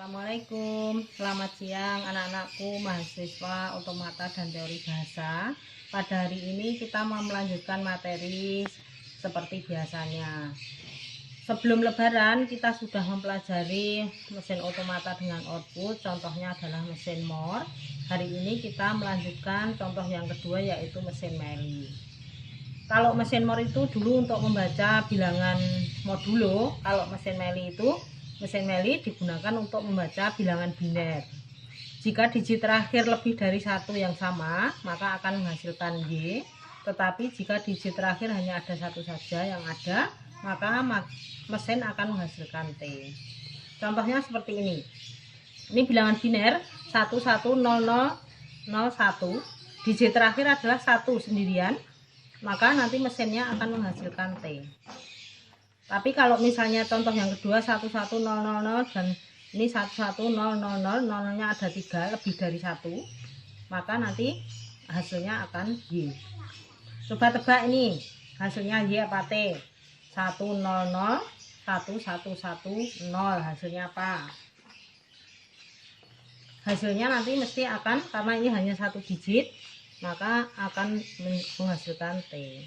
Assalamualaikum, selamat siang anak-anakku mahasiswa otomata dan teori bahasa. Pada hari ini kita mau melanjutkan materi seperti biasanya. Sebelum lebaran kita sudah mempelajari mesin otomata dengan output, contohnya adalah mesin Moore. Hari ini kita melanjutkan contoh yang kedua, yaitu mesin Meili. Kalau mesin Moore itu dulu untuk membaca bilangan modulo, kalau mesin Meili digunakan untuk membaca bilangan biner. Jika digit terakhir lebih dari satu yang sama, maka akan menghasilkan Y. Tetapi jika digit terakhir hanya ada satu saja yang ada, maka mesin akan menghasilkan T. Contohnya seperti ini. Ini bilangan biner 110001. Digit terakhir adalah 1 sendirian, maka nanti mesinnya akan menghasilkan T. Tapi kalau misalnya contoh yang kedua 11000 dan ini 11000, nolnya ada 3 lebih dari 1, maka nanti hasilnya akan Y. Coba tebak ini hasilnya Y apa T? 1001110, hasilnya apa? Hasilnya nanti mesti akan, karena ini hanya satu digit, maka akan menghasilkan T.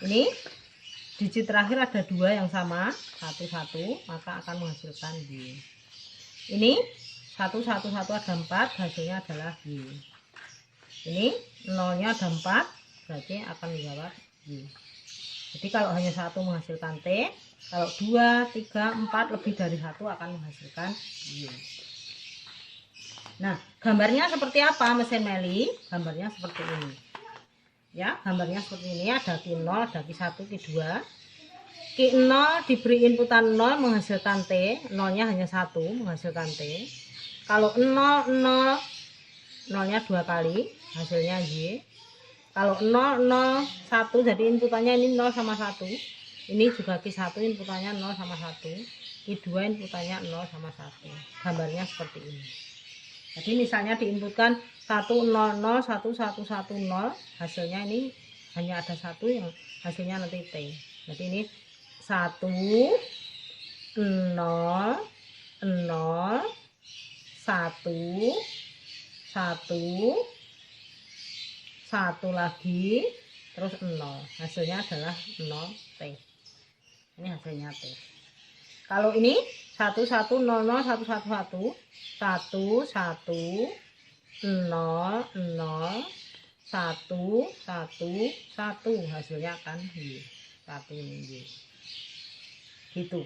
Ini digit terakhir ada 2 yang sama, 11, maka akan menghasilkan Y. Ini 111 ada 4, hasilnya adalah Y. Ini nolnya ada 4, berarti akan menjawab Y. Jadi kalau hanya 1 menghasilkan T, kalau 2, 3, 4 lebih dari 1 akan menghasilkan Y. Nah, gambarnya seperti apa mesin Meili? Gambarnya seperti ini. Ya, gambarnya seperti ini, ada Q0, ada Q1, Q2. Q0 diberi inputan 0 menghasilkan T, nolnya hanya 1 menghasilkan T. Kalau 0, 0, nolnya 2 kali, hasilnya Y. Kalau 0, 0, 1, jadi inputannya ini 0 sama 1. Ini juga Q1 inputannya 0 sama 1. Q2 inputannya 0 sama 1. Gambarnya seperti ini. Jadi misalnya diinputkan 1001110, hasilnya ini hanya ada 1 yang hasilnya nanti T. Jadi ini 1 0 0 1 1 1 lagi terus 0, hasilnya adalah 0 T. Ini hasilnya T. Kalau ini 11001111 1 1 0 0 1 1 1, hasilnya akan Y. 1 Y. Gitu.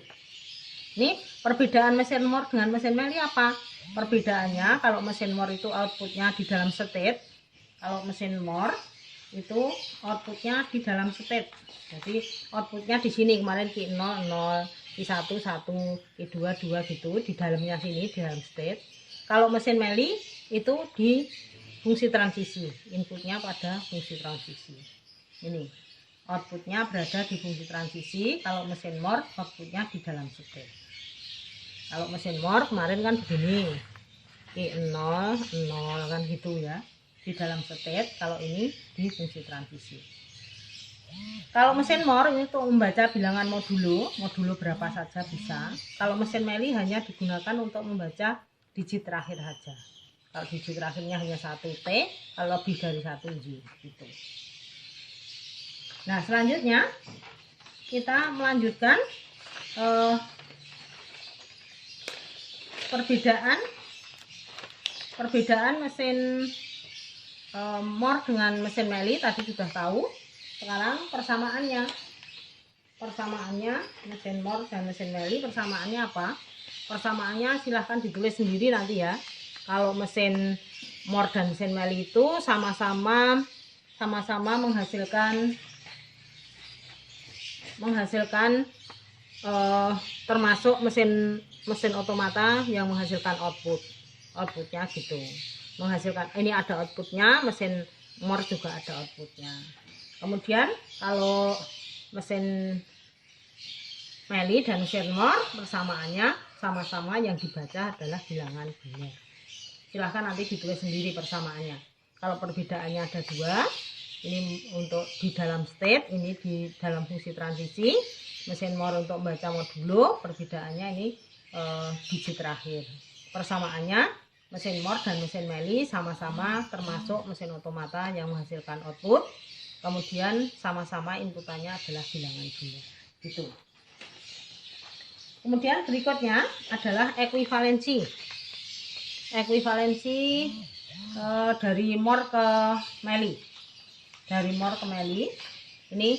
Ini perbedaan mesin Moore dengan mesin Meili apa? Perbedaannya, kalau mesin Moore itu outputnya di dalam state, kalau mesin Moore itu outputnya di dalam state. Jadi outputnya di sini, kemarin Q0 0, Q1 1, Q2 2 gitu, di dalamnya sini di dalam state. Kalau mesin Meili itu di fungsi transisi, inputnya pada fungsi transisi. Ini outputnya berada di fungsi transisi. Kalau mesin Moore outputnya di dalam state. Kalau mesin Moore kemarin kan begini, Q0 0 kan gitu ya, di dalam state. Kalau ini di fungsi transisi. Kalau mesin Moore ini untuk membaca bilangan modulo berapa saja bisa. Kalau mesin Meili hanya digunakan untuk membaca digit terakhir saja. Kalau digit terakhirnya hanya 1 T, kalau lebih dari 1 Y gitu. Nah, selanjutnya kita melanjutkan perbedaan mesin Moore dengan mesin Meili tadi sudah tahu. Sekarang persamaannya mesin Moore dan mesin Meili, persamaannya apa? Persamaannya silahkan ditulis sendiri nanti ya. Kalau mesin Moore dan mesin Meili itu sama-sama menghasilkan termasuk mesin otomata yang menghasilkan outputnya gitu. Menghasilkan, ini ada outputnya, mesin Moore juga ada outputnya. Kemudian kalau mesin Meili dan mesin Moore persamaannya sama-sama yang dibaca adalah bilangan biner. Silahkan nanti ditulis sendiri persamaannya. Kalau perbedaannya ada 2, ini untuk di dalam state, ini di dalam fungsi transisi. Mesin Moore untuk membaca modulo, perbedaannya ini biji terakhir. Persamaannya mesin Mort dan mesin Meli sama-sama termasuk mesin otomata yang menghasilkan output. Kemudian sama-sama inputannya adalah bilangan jumlah. Gitu. Kemudian berikutnya adalah ekuivalensi. Ekuivalensi dari Mort ke Meli. Dari Mort ke Meli. Ini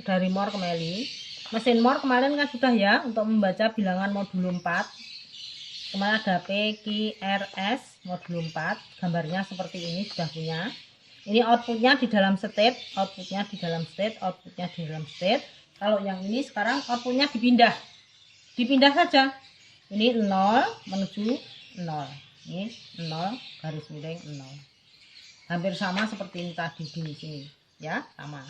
dari Mort ke Meli. Mesin Mort kemarin kan sudah ya untuk membaca bilangan modulo 4. Kemarin ada P, Q, R, S modulo 4. Gambarnya seperti ini sudah punya. Ini outputnya di dalam state, outputnya di dalam state, outputnya di dalam state. Kalau yang ini sekarang outputnya dipindah. Dipindah saja. Ini 0 menuju 0. Ini 0 garis miring 0. Hampir sama seperti ini tadi di sini. Ya, sama.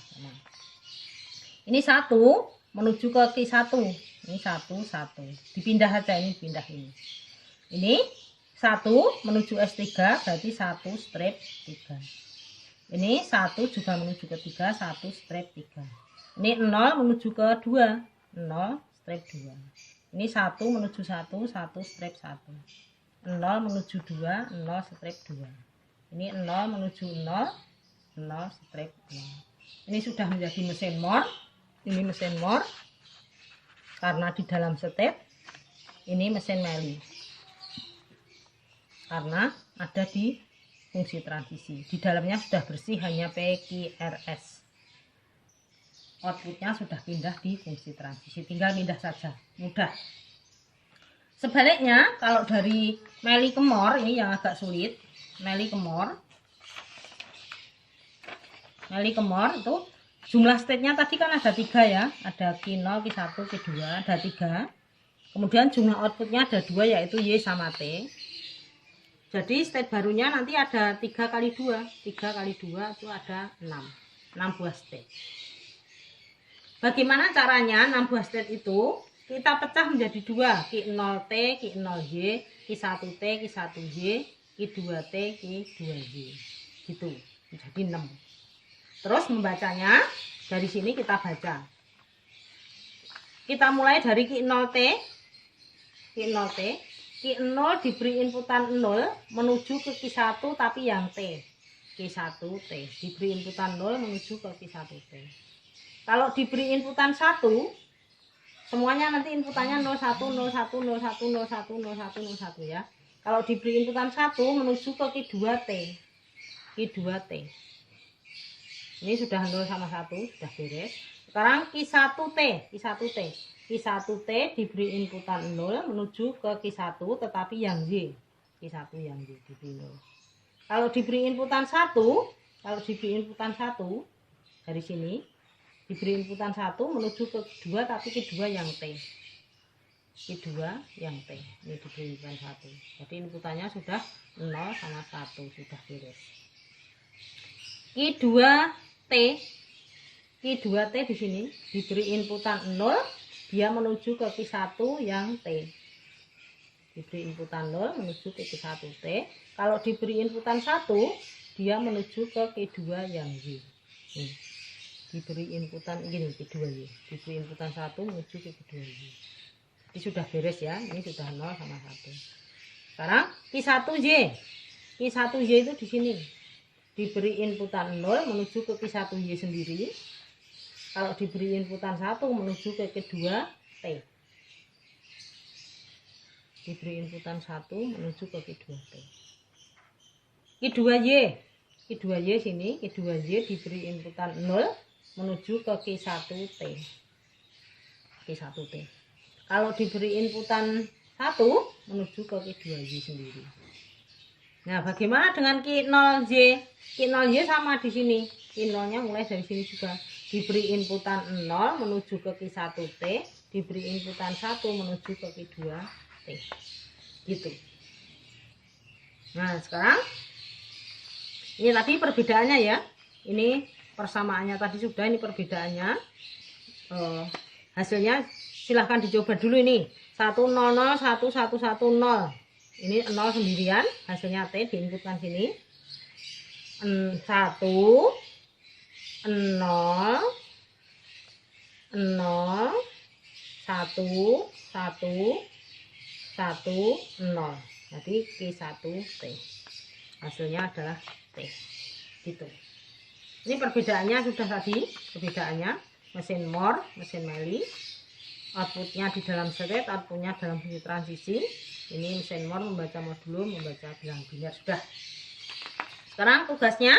Ini 1 menuju ke Q1. Ini 1. Dipindah saja, ini pindah ini. Ini 1 menuju S3 berarti 1 strip 3. Ini 1 juga menuju ke 3, 1 strip 3. Ini 0 menuju ke 2, 0 strip 2. Ini 1 menuju 1, 1 strip 1. 0 menuju 2, 0 strip 2. Ini 0 menuju 0, 0 strip 0. Ini sudah menjadi mesin Mort. Ini mesin Mort karena di dalam state. Ini mesin Meli karena ada di fungsi transisi. Di dalamnya sudah bersih, hanya P, Q, R, S. Outputnya sudah pindah di fungsi transisi, tinggal pindah saja, mudah. Sebaliknya kalau dari Meli ke Mort, ini yang agak sulit. Meli ke Mort itu jumlah state-nya tadi kan ada 3 ya, ada Q0, Q1, Q2, ada 3. Kemudian jumlah outputnya ada 2, yaitu Y sama T. Jadi state barunya nanti ada 3 kali 2. 3 kali 2 itu ada 6. 6 buah state. Bagaimana caranya 6 buah state itu? Kita pecah menjadi 2. Q0T, Q0Y, Q1T, Q1Y, Q2T, Q2Y. Gitu. Jadi 6. Terus membacanya dari sini kita baca. Kita mulai dari Q0T. Q0T. Q0 diberi inputan 0 menuju ke Q1 tapi yang T. Q1T diberi inputan 0 menuju ke Q1T. Kalau diberi inputan 1, semuanya nanti inputannya 01, 01, 01, 01, 01, 01 ya. Kalau diberi inputan 1 menuju ke Q2T. Q2T. Ini sudah 0 sama 1, sudah beres. Sekarang Q1T, Q1T. Q1T diberi inputan 0 menuju ke Q1 tetapi yang Y. Q1 yang Y diberi 0. Kalau diberi inputan 1, dari sini diberi inputan 1 menuju ke Q2 tapi Q2 yang T. Q2 yang T. Ini diberi inputan 1. Jadi inputannya sudah 0 sama 1, sudah beres. Q2T di sini diberi inputan 0, dia menuju ke Q1 yang T. Diberi inputan 0 menuju ke Q1T. Kalau diberi inputan 1, dia menuju ke Q2 yang Y. Diberi inputan ini Q2Y. Diberi inputan 1 menuju ke Q2Y. Jadi sudah beres ya. Ini sudah 0 sama 1. Sekarang Q1Y. Q1Y itu di sini. Diberi inputan 0 menuju ke Q1Y sendiri. Kalau diberi inputan 1 menuju ke Q2T. Diberi inputan 1 menuju ke Q2T. Q2Y sini, Q2Y diberi inputan 0 menuju ke Q1T. Q1T. Kalau diberi inputan 1 menuju ke Q2Y sendiri. Nah, bagaimana dengan Q0Y? Q0Y sama di sini. Q0-nya mulai dari sini juga. Diberi inputan 0 menuju ke Q1T, diberi inputan 1 menuju ke Q2T. Gitu. Nah, sekarang ini tadi perbedaannya ya. Ini persamaannya tadi sudah, ini perbedaannya. Hasilnya silahkan dicoba dulu ini. 1001110. Ini 0 sendirian, hasilnya T diinputkan sini. 1 0 0 1 1 Jadi Q1T hasilnya adalah T gitu. Ini perbedaannya sudah tadi, perbedaannya mesin Moore, mesin Meili, outputnya di dalam seret, outputnya dalam fungsi transisi. Ini mesin Moore membaca modulo, membaca bilangan biner. Sudah. Sekarang tugasnya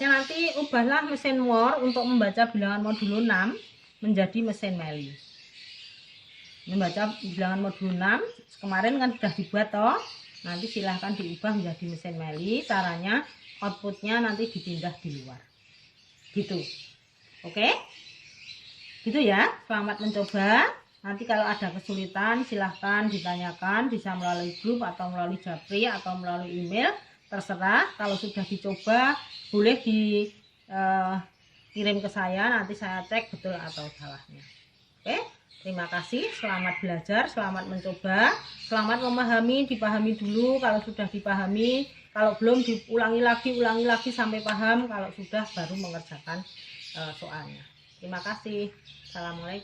nanti ubahlah mesin Moore untuk membaca bilangan modulo 6 menjadi mesin Meili. Membaca bilangan modulo 6 kemarin kan sudah dibuat toh. Nanti silahkan diubah menjadi mesin Meili. Caranya outputnya nanti dipindah di luar gitu. Oke, gitu ya. Selamat mencoba. Nanti kalau ada kesulitan silahkan ditanyakan, bisa melalui grup atau melalui japri atau melalui email, terserah. Kalau sudah dicoba boleh dikirim ke saya, nanti saya cek betul atau salahnya. Oke, terima kasih. Selamat belajar, selamat mencoba, selamat memahami. Dipahami dulu kalau sudah dipahami, kalau belum diulangi lagi sampai paham. Kalau sudah baru mengerjakan soalnya. Terima kasih. Assalamualaikum.